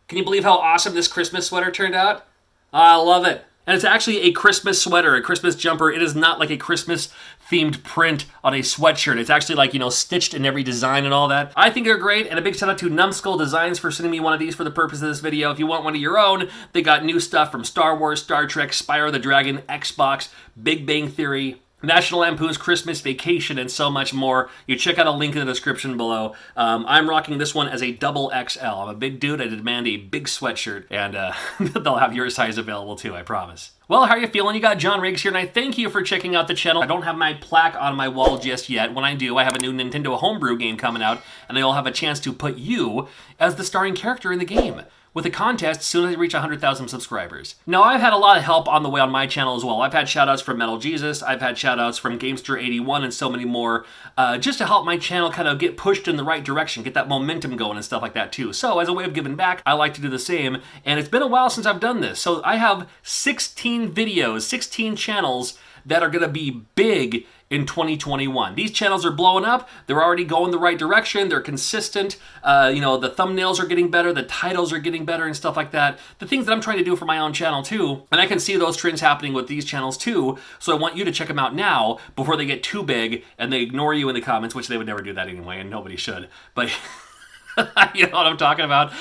Can you believe how awesome this Christmas sweater turned out? I love it. And it's actually a Christmas sweater, a Christmas jumper. It is not like a Christmas-themed print on a sweatshirt. It's actually like, stitched in every design and all that. I think they're great, and a big shout out to Numbskull Designs for sending me one of these for the purpose of this video. If you want one of your own, they got new stuff from Star Wars, Star Trek, Spyro the Dragon, Xbox, Big Bang Theory, National Lampoon's Christmas Vacation, and so much more. You check out a link in the description below. I'm rocking this one as a double XL. I'm a big dude. I demand a big sweatshirt, and they'll have your size available too, I promise. Well, how are you feeling? You got John Riggs here, and I thank you for checking out the channel. I don't have my plaque on my wall just yet. When I do, I have a new Nintendo homebrew game coming out, and I'll have a chance to put you as the starring character in the game, with a contest as soon as I reach 100,000 subscribers. Now, I've had a lot of help on the way on my channel as well. I've had shoutouts from Metal Jesus, I've had shoutouts from Gamester81, and so many more, just to help my channel kind of get pushed in the right direction, get that momentum going and stuff like that too. So, as a way of giving back, I like to do the same, and it's been a while since I've done this. So, I have 16 videos, 16 channels that are gonna be big in 2021. These channels are blowing up. They're already going the right direction. They're consistent. The thumbnails are getting better. The titles are getting better and stuff like that. The things that I'm trying to do for my own channel too. And I can see those trends happening with these channels too. So I want you to check them out now before they get too big and they ignore you in the comments, which they would never do that anyway, and nobody should. But you know what I'm talking about.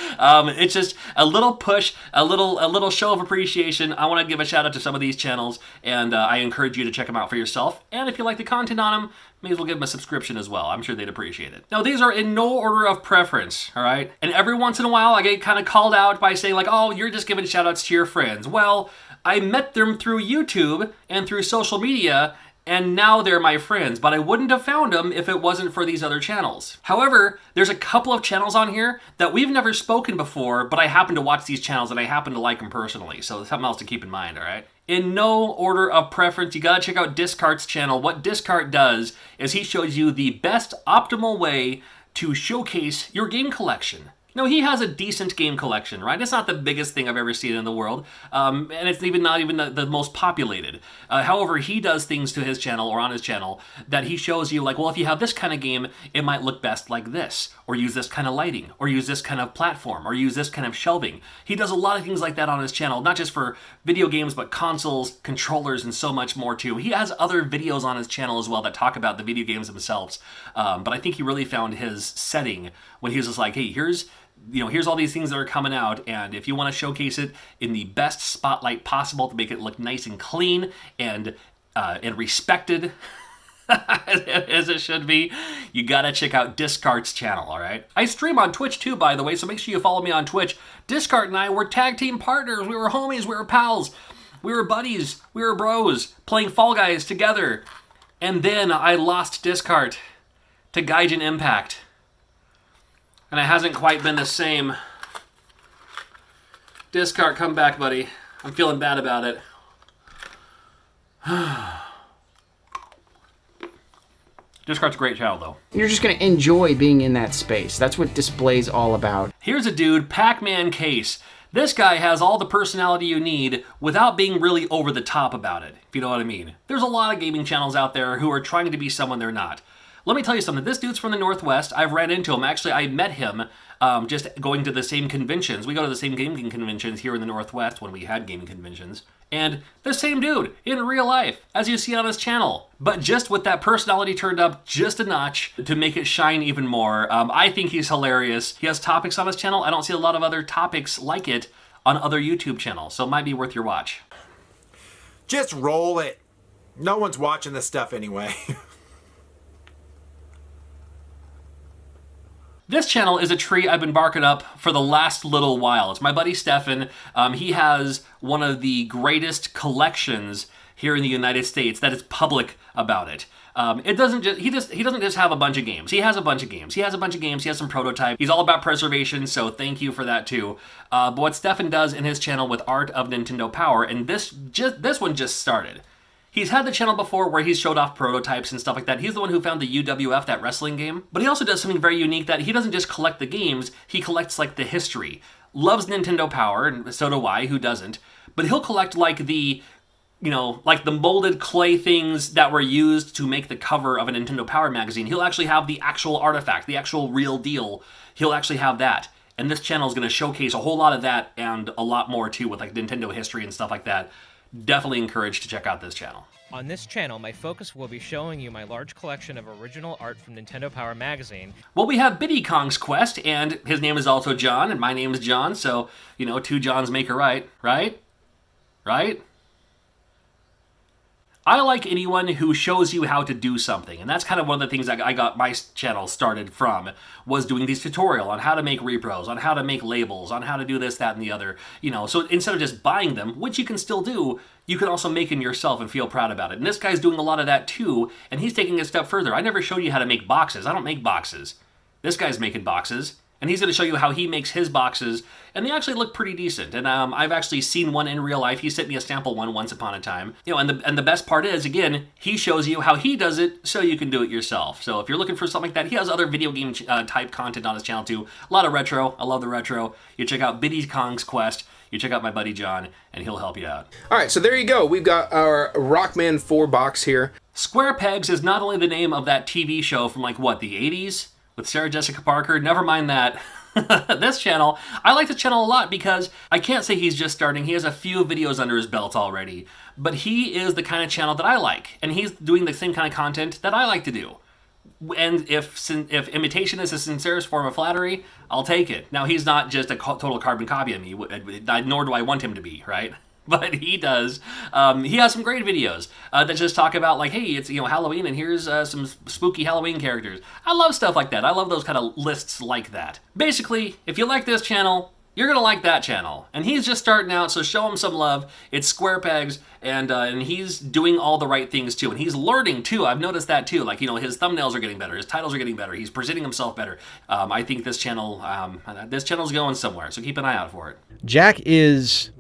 It's just a little push, a little show of appreciation. I want to give a shout out to some of these channels, and I encourage you to check them out for yourself. And if you like the content on them, may as well give them a subscription as well. I'm sure they'd appreciate it. Now, these are in no order of preference, all right? And every once in a while, I get kind of called out by saying like, oh, you're just giving shout outs to your friends. Well, I met them through YouTube and through social media, and now they're my friends, but I wouldn't have found them if it wasn't for these other channels. However, there's a couple of channels on here that we've never spoken before, but I happen to watch these channels and I happen to like them personally, so something else to keep in mind, all right? In no order of preference, you gotta check out Discart's channel. What Discart does is he shows you the best optimal way to showcase your game collection. No, he has a decent game collection, right? It's not the biggest thing I've ever seen in the world, and it's not even the most populated. However, he does things to his channel or on his channel that he shows you like, well, if you have this kind of game, it might look best like this, or use this kind of lighting, or use this kind of platform, or use this kind of shelving. He does a lot of things like that on his channel, not just for video games, but consoles, controllers, and so much more too. He has other videos on his channel as well that talk about the video games themselves, but I think he really found his setting when he was just like, hey, here's all these things that are coming out, and if you want to showcase it in the best spotlight possible to make it look nice and clean and respected as it should be, you gotta check out Discart's channel, all right? I stream on Twitch too, by the way, so make sure you follow me on Twitch. Discart and I were tag team partners. We were homies. We were pals. We were buddies. We were bros playing Fall Guys together. And then I lost Discart to Gaijin Impact. And it hasn't quite been the same. Discart, come back, buddy. I'm feeling bad about it. Discart's a great channel, though. You're just going to enjoy being in that space. That's what display's all about. Here's a dude, Pac-Man Case. This guy has all the personality you need without being really over the top about it, if you know what I mean. There's a lot of gaming channels out there who are trying to be someone they're not. Let me tell you something. This dude's from the Northwest. I've ran into him. Actually, I met him just going to the same conventions. We go to the same gaming conventions here in the Northwest when we had gaming conventions. And the same dude in real life, as you see on his channel. But just with that personality turned up just a notch to make it shine even more. I think he's hilarious. He has topics on his channel. I don't see a lot of other topics like it on other YouTube channels. So it might be worth your watch. Just roll it. No one's watching this stuff anyway. This channel is a tree I've been barking up for the last little while. It's my buddy Stefan. He has one of the greatest collections here in the United States that is public about it. He doesn't just have a bunch of games. He has a bunch of games. He has some prototype. He's all about preservation, so thank you for that too. But what Stefan does in his channel with Art of Nintendo Power, and this one just started. He's had the channel before where he's showed off prototypes and stuff like that. He's the one who found the UWF, that wrestling game. But he also does something very unique that he doesn't just collect the games, he collects like the history. Loves Nintendo Power, and so do I, who doesn't? But he'll collect like the molded clay things that were used to make the cover of a Nintendo Power magazine. He'll actually have the actual artifact, the actual real deal. He'll actually have that. And this channel is going to showcase a whole lot of that and a lot more too with like Nintendo history and stuff like that. Definitely encouraged to check out this channel. On this channel, my focus will be showing you my large collection of original art from Nintendo Power Magazine. Well, we have Biddy Kong's Quest, and his name is also John, and my name is John, so, you know, two Johns make a right, right? Right? I like anyone who shows you how to do something, and that's kind of one of the things I got my channel started from, was doing these tutorials on how to make repros, on how to make labels, on how to do this, that, and the other, you know, so instead of just buying them, which you can still do, you can also make them yourself and feel proud about it. And this guy's doing a lot of that too, and he's taking it a step further. I never showed you how to make boxes. I don't make boxes. This guy's making boxes. And he's going to show you how he makes his boxes, and they actually look pretty decent. And I've actually seen one in real life. He sent me a sample one once upon a time. You know, and the best part is, again, he shows you how he does it so you can do it yourself. So if you're looking for something like that, he has other video game type content on his channel too. A lot of retro. I love the retro. You check out Biddy Kong's Quest. You check out my buddy John, and he'll help you out. All right, so there you go. We've got our Rockman 4 box here. Square Pegs is not only the name of that TV show from like, what, the 80s? With Sarah Jessica Parker? Never mind that. This channel, I like this channel a lot because I can't say he's just starting. He has a few videos under his belt already. But he is the kind of channel that I like. And he's doing the same kind of content that I like to do. And if imitation is the sincerest form of flattery, I'll take it. Now, he's not just a total carbon copy of me, nor do I want him to be, right? But he does. He has some great videos that just talk about, like, hey, it's, you know, Halloween, and here's some spooky Halloween characters. I love stuff like that. I love those kind of lists like that. Basically, if you like this channel, you're going to like that channel. And he's just starting out, so show him some love. It's Square Pegs, and he's doing all the right things, too. And he's learning, too. I've noticed that, too. Like, you know, his thumbnails are getting better. His titles are getting better. He's presenting himself better. I think this channel's going somewhere, so keep an eye out for it. Jack is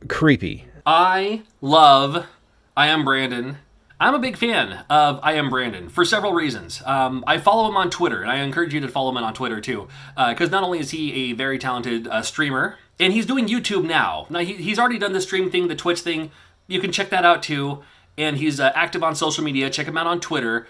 creepy. I love I Am Brandon. I'm a big fan of I Am Brandon for several reasons. I follow him on Twitter, and I encourage you to follow him on Twitter too, because not only is he a very talented streamer, and he's doing YouTube now. Now, he's already done the stream thing, the Twitch thing. You can check that out too, and he's active on social media. Check him out on Twitter.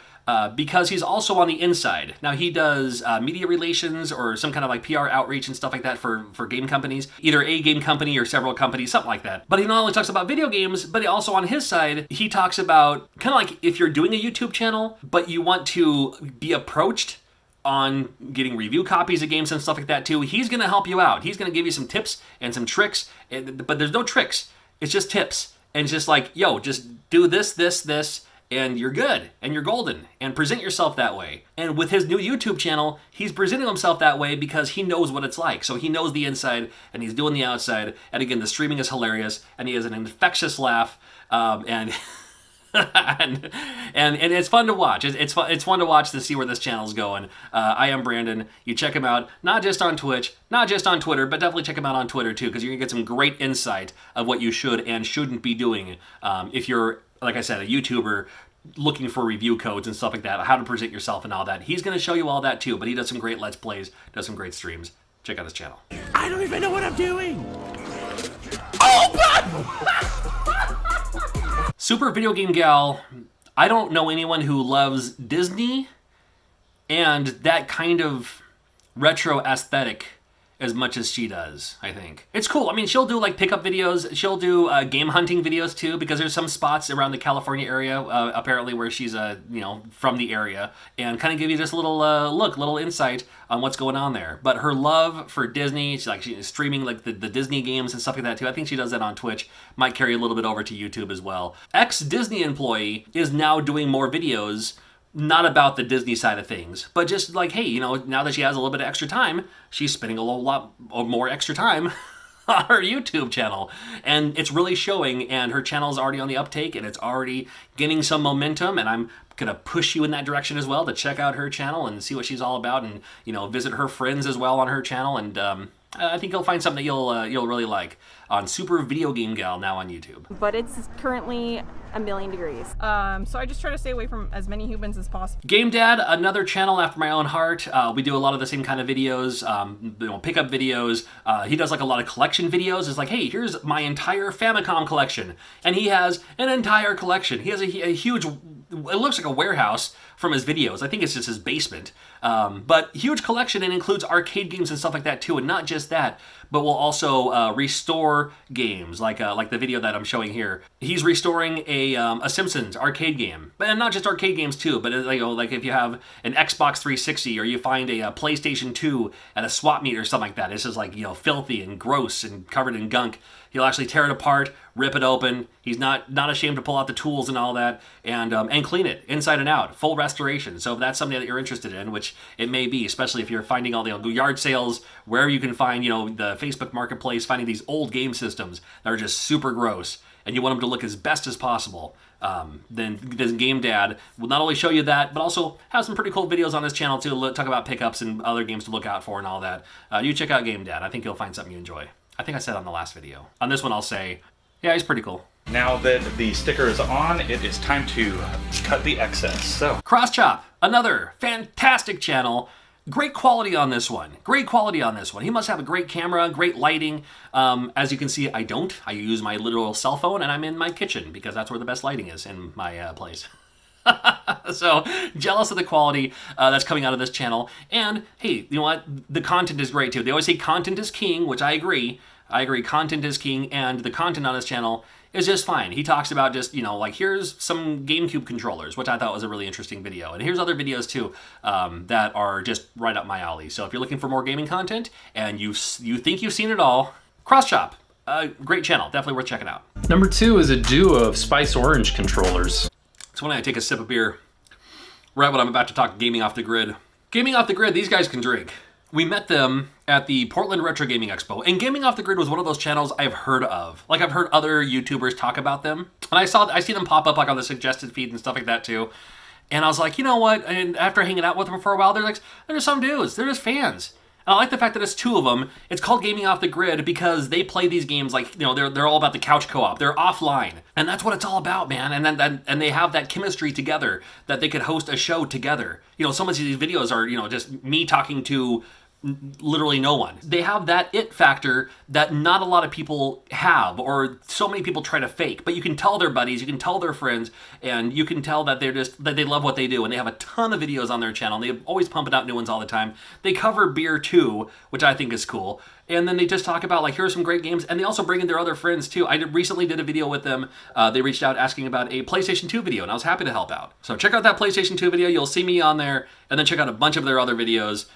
Because he's also on the inside. Now, he does media relations or some kind of like PR outreach and stuff like that for game companies, either a game company or several companies, something like that. But he not only talks about video games, but he also on his side, he talks about kind of like if you're doing a YouTube channel, but you want to be approached on getting review copies of games and stuff like that too, he's going to help you out. He's going to give you some tips and some tricks, but there's no tricks. It's just tips. And it's just like, yo, just do this, and you're good, and you're golden, and present yourself that way. And with his new YouTube channel, he's presenting himself that way because he knows what it's like. So he knows the inside, and he's doing the outside. And again, the streaming is hilarious, and he has an infectious laugh, and it's fun to watch. It's fun to watch to see where this channel's going. I Am Brandon. You check him out, not just on Twitch, not just on Twitter, but definitely check him out on Twitter too, because you're gonna get some great insight of what you should and shouldn't be doing if you're, like I said, a YouTuber looking for review codes and stuff like that, how to present yourself and all that. He's going to show you all that too, but he does some great Let's Plays, does some great streams. Check out his channel. I don't even know what I'm doing. Super Video Game Gal, I don't know anyone who loves Disney and that kind of retro aesthetic as much as she does, I think. It's cool. I mean, she'll do like pickup videos. She'll do game hunting videos too, because there's some spots around the California area, apparently, where she's, from the area, and kind of give you just a little little insight on what's going on there. But her love for Disney, she's streaming like the Disney games and stuff like that too. I think she does that on Twitch. Might carry a little bit over to YouTube as well. Ex-Disney employee is now doing more videos, not about the Disney side of things, but just like, hey, now that she has a little bit of extra time, she's spending a lot more extra time on her YouTube channel. And it's really showing, and her channel is already on the uptake, and it's already getting some momentum, and I'm going to push you in that direction as well to check out her channel and see what she's all about, and, visit her friends as well on her channel, and I think you'll find something that you'll really like on Super Video Game Gal now on YouTube. But it's currently 1,000,000 degrees. So I just try to stay away from as many humans as possible. GameDad, another channel after my own heart. We do a lot of the same kind of videos, pickup videos. He does like a lot of collection videos. It's like, hey, here's my entire Famicom collection. And he has an entire collection. He has a huge it looks like a warehouse from his videos. I think it's just his basement. But huge collection, and includes arcade games and stuff like that too. And not just that, but will also restore games like the video that I'm showing here. He's restoring a Simpsons arcade game, and not just arcade games too. But like if you have an Xbox 360 or you find a PlayStation 2 at a swap meet or something like that, this is like filthy and gross and covered in gunk. He'll actually tear it apart, rip it open. He's not ashamed to pull out the tools and all that, and clean it inside and out, full restoration. So if that's something that you're interested in, which it may be, especially if you're finding all the yard sales, wherever you can find, the Facebook Marketplace, finding these old game systems that are just super gross, and you want them to look as best as possible, then GameDad will not only show you that, but also have some pretty cool videos on his channel too, talk about pickups and other games to look out for and all that. You check out GameDad. I think you'll find something you enjoy. I think I said on the last video. On this one, I'll say, yeah, he's pretty cool. Now that the sticker is on, it is time to cut the excess. So, CrossChop, another fantastic channel. Great quality on this one. Great quality on this one. He must have a great camera, great lighting. As you can see, I don't. I use my literal cell phone, and I'm in my kitchen because that's where the best lighting is in my place. So jealous of the quality that's coming out of this channel. And hey, you know what? The content is great too. They always say content is king, which I agree. Content is king, and the content on his channel is just fine. He talks about just, like here's some GameCube controllers, which I thought was a really interesting video. And here's other videos too that are just right up my alley. So if you're looking for more gaming content and you think you've seen it all, CrossChop, great channel, definitely worth checking out. Number 2 is a duo of Spice Orange controllers. It's when I take a sip of beer, right when I'm about to talk Gaming Off the Grid. Gaming Off the Grid, these guys can drink. We met them at the Portland Retro Gaming Expo, and Gaming Off the Grid was one of those channels I've heard of. Like, I've heard other YouTubers talk about them, and I see them pop up like on the suggested feed and stuff like that too. And I was like, you know what? And after hanging out with them for a while, they're just some dudes. They're just fans. And I like the fact that it's two of them. It's called Gaming Off the Grid because they play these games like, they're all about the couch co-op. They're offline. And that's what it's all about, man. And they have that chemistry together that they could host a show together. So much of these videos are, just me talking to literally no one. They have that it factor that not a lot of people have, or so many people try to fake. But you can tell they're buddies, you can tell they're friends, and you can tell that that they love what they do. And they have a ton of videos on their channel. They always pumping out new ones all the time. They cover beer too, which I think is cool. And then they just talk about, like, here are some great games. And they also bring in their other friends, too. I recently did a video with them. They reached out asking about a PlayStation 2 video, and I was happy to help out. So check out that PlayStation 2 video. You'll see me on there. And then check out a bunch of their other videos.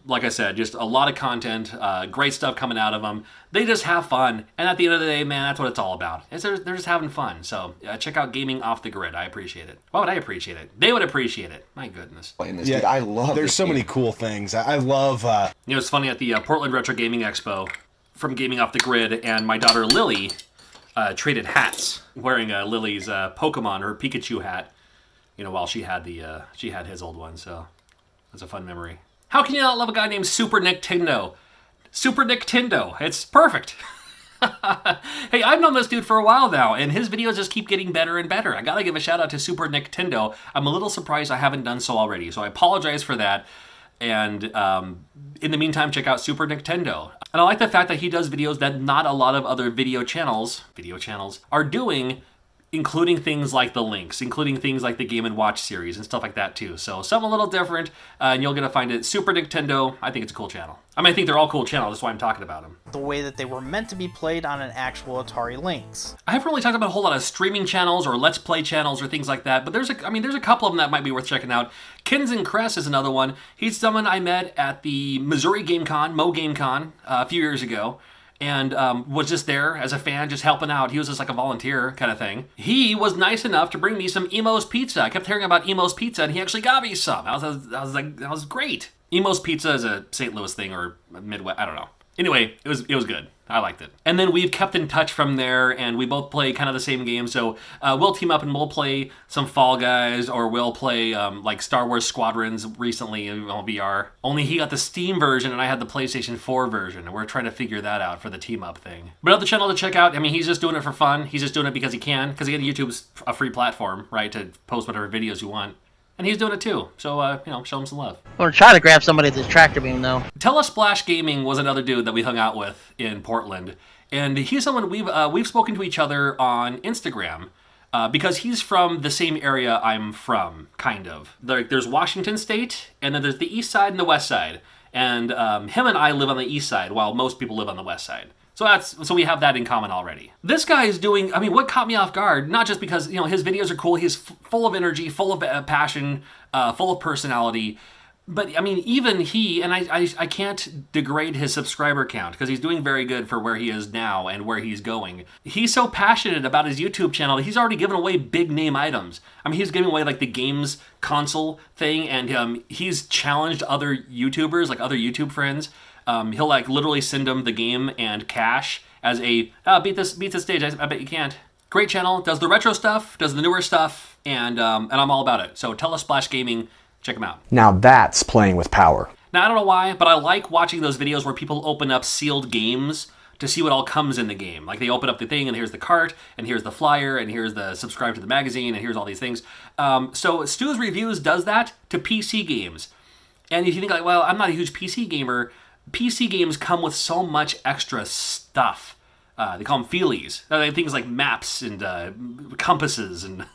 Like I said, just a lot of content, great stuff coming out of them. They just have fun. And at the end of the day, man, that's what it's all about. They're just having fun. So check out Gaming Off the Grid. I appreciate it. Why would I appreciate it? They would appreciate it. My goodness. Dude, I love There's so many cool things. I love... It's funny, at the Portland Retro Gaming Expo from Gaming Off the Grid, and my daughter Lily traded hats, wearing Lily's Pokemon, her Pikachu hat, while she had his old one, so that's a fun memory. How can you not love a guy named Super Nintendo? Super Nintendo, it's perfect. Hey, I've known this dude for a while now, and his videos just keep getting better and better. I gotta give a shout out to Super Nintendo. I'm a little surprised I haven't done so already, so I apologize for that. And in the meantime, check out Super Nintendo. And I like the fact that he does videos that not a lot of other video channels are doing, including things like the links, including things like the Game & Watch series and stuff like that too. So something a little different, and you're going to find it. Super Nintendo, I think it's a cool channel. I think they're all cool channels, that's why I'm talking about them. The way that they were meant to be played on an actual Atari Lynx. I haven't really talked about a whole lot of streaming channels or Let's Play channels or things like that, but there's a couple of them that might be worth checking out. Kins and Cress is another one. He's someone I met at the Missouri GameCon, a few years ago, and was just there as a fan, just helping out. He was just like a volunteer kind of thing. He was nice enough to bring me some Emo's Pizza. I kept hearing about Emo's Pizza, and he actually got me some. I was like, that was great. Emo's Pizza is a St. Louis thing or Midwest, I don't know. Anyway, it was good. I liked it. And then we've kept in touch from there, and we both play kind of the same game. So we'll team up and we'll play some Fall Guys, or we'll play like Star Wars Squadrons recently in VR. Only he got the Steam version and I had the PlayStation 4 version, and we're trying to figure that out for the team up thing. But another channel to check out. He's just doing it for fun. He's just doing it because he can, because again, YouTube's a free platform, right, to post whatever videos you want. And he's doing it too, so, show him some love. I'm gonna try to grab somebody at this tractor beam, though. Telesplash Gaming was another dude that we hung out with in Portland. And he's someone we've spoken to each other on Instagram. because he's from the same area I'm from, kind of. There's Washington State, and then there's the east side and the west side. And him and I live on the east side, while most people live on the west side. So we have that in common already. This guy is doing, I mean, what caught me off guard, not just because, his videos are cool, he's full of energy, full of passion, full of personality, but I mean, even he, and I can't degrade his subscriber count because he's doing very good for where he is now and where he's going. He's so passionate about his YouTube channel that he's already given away big name items. I mean, he's giving away like the games console thing, and he's challenged other YouTubers, like other YouTube friends. He'll like literally send them the game and cash as a, beat this stage, I bet you can't. Great channel, does the retro stuff, does the newer stuff, and I'm all about it. So Telesplash Gaming, check him out. Now that's playing with power. Now I don't know why, but I like watching those videos where people open up sealed games to see what all comes in the game. Like they open up the thing and here's the cart, and here's the flyer, and here's the subscribe to the magazine, and here's all these things. So Stu's Reviews does that to PC games. And if you think like, well, I'm not a huge PC gamer, PC games come with so much extra stuff. They call them feelies. Things like maps and compasses and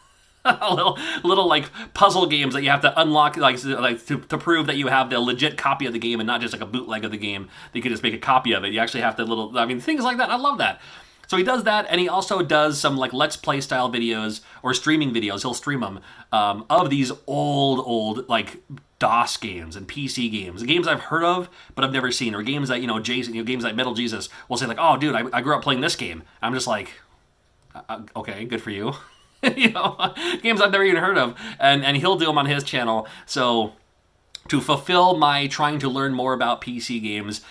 little like puzzle games that you have to unlock like to prove that you have the legit copy of the game and not just like a bootleg of the game. You can just make a copy of it. You actually have to things like that. I love that. So he does that, and he also does some like Let's Play style videos or streaming videos. He'll stream them of these old like DOS games and PC games, games I've heard of but I've never seen, or games that games like Metal Jesus will say like, oh dude, I grew up playing this game. I'm just like, okay, good for you. Games I've never even heard of, and he'll do them on his channel. So to fulfill my trying to learn more about PC games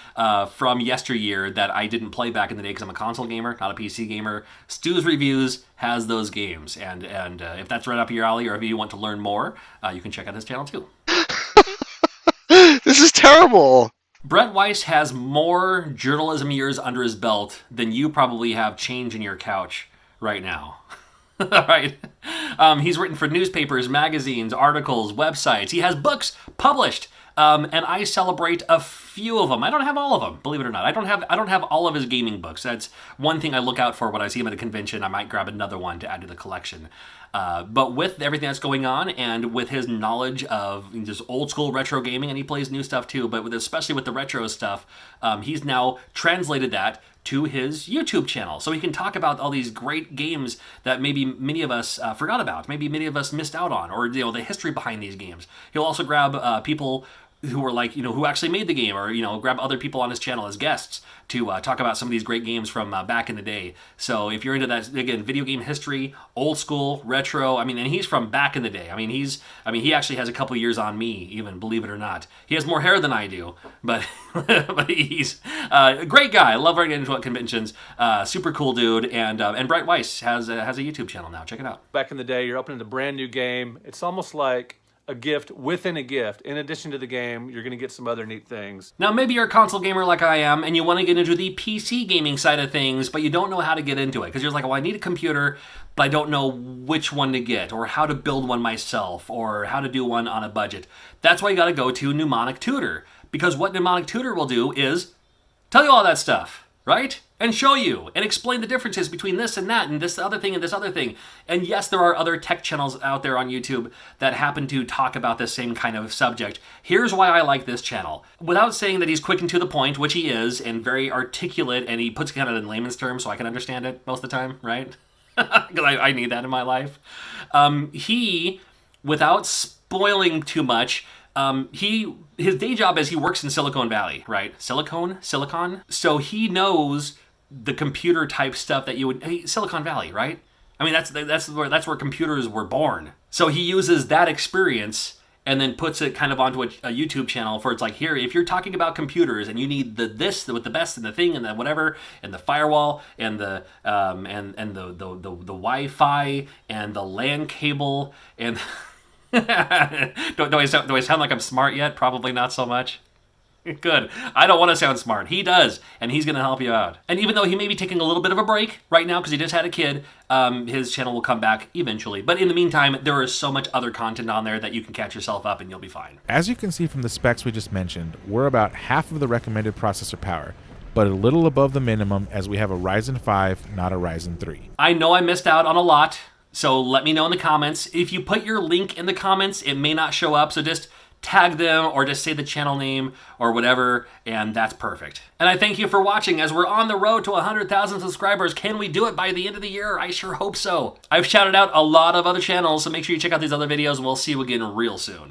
from yesteryear that I didn't play back in the day because I'm a console gamer, not a PC gamer, Stu's Reviews has those games. And if that's right up your alley, or if you want to learn more, you can check out his channel too. This is terrible. Brett Weiss has more journalism years under his belt than you probably have change in your couch right now. All right. He's written for newspapers, magazines, articles, websites. He has books published, and I celebrate a few of them. I don't have all of them, believe it or not. I don't have all of his gaming books. That's one thing I look out for when I see him at a convention. I might grab another one to add to the collection. But with everything that's going on, and with his knowledge of just old school retro gaming, and he plays new stuff too, but especially with the retro stuff, he's now translated that to his YouTube channel. So he can talk about all these great games that maybe many of us forgot about, maybe many of us missed out on, or the history behind these games. He'll also grab people who were like, who actually made the game, or, grab other people on his channel as guests to talk about some of these great games from back in the day. So if you're into that, again, video game history, old school, retro, and he's from back in the day. He actually has a couple years on me, even, believe it or not. He has more hair than I do, but but he's a great guy. I love running into conventions. Super cool dude, and Brett Weiss has a YouTube channel now. Check it out. Back in the day, you're opening a brand new game. It's almost like a gift within a gift. In addition to the game, you're going to get some other neat things. Now, maybe you're a console gamer like I am, and you want to get into the PC gaming side of things, but you don't know how to get into it, because you're like, well, I need a computer, but I don't know which one to get, or how to build one myself, or how to do one on a budget. That's why you got to go to Mnemonic Tutor, because what Mnemonic Tutor will do is tell you all that stuff, right? And show you, and explain the differences between this and that, and this other thing and this other thing. And yes, there are other tech channels out there on YouTube that happen to talk about the same kind of subject. Here's why I like this channel. Without saying that he's quick and to the point, which he is, and very articulate, and he puts it kind of in layman's terms so I can understand it most of the time, right? Because I need that in my life. He, without spoiling too much, his day job is he works in Silicon Valley, right? Silicon? So he knows the computer type stuff that you would, Silicon Valley, right? That's where computers were born. So he uses that experience and then puts it kind of onto a YouTube channel for, it's like, here, if you're talking about computers and you need this with the best and the thing and the whatever and the firewall and the Wi-Fi and the LAN cable and do I sound like I'm smart yet? Probably not so much. Good. I don't want to sound smart. He does, and he's going to help you out. And even though he may be taking a little bit of a break right now because he just had a kid, his channel will come back eventually. But in the meantime, there is so much other content on there that you can catch yourself up and you'll be fine. As you can see from the specs we just mentioned, we're about half of the recommended processor power, but a little above the minimum as we have a Ryzen 5, not a Ryzen 3. I know I missed out on a lot. So let me know in the comments. If you put your link in the comments, it may not show up, so just tag them or just say the channel name or whatever, and that's perfect. And I thank you for watching as we're on the road to 100,000 subscribers. Can we do it by the end of the year? I sure hope so. I've shouted out a lot of other channels, so make sure you check out these other videos, and we'll see you again real soon.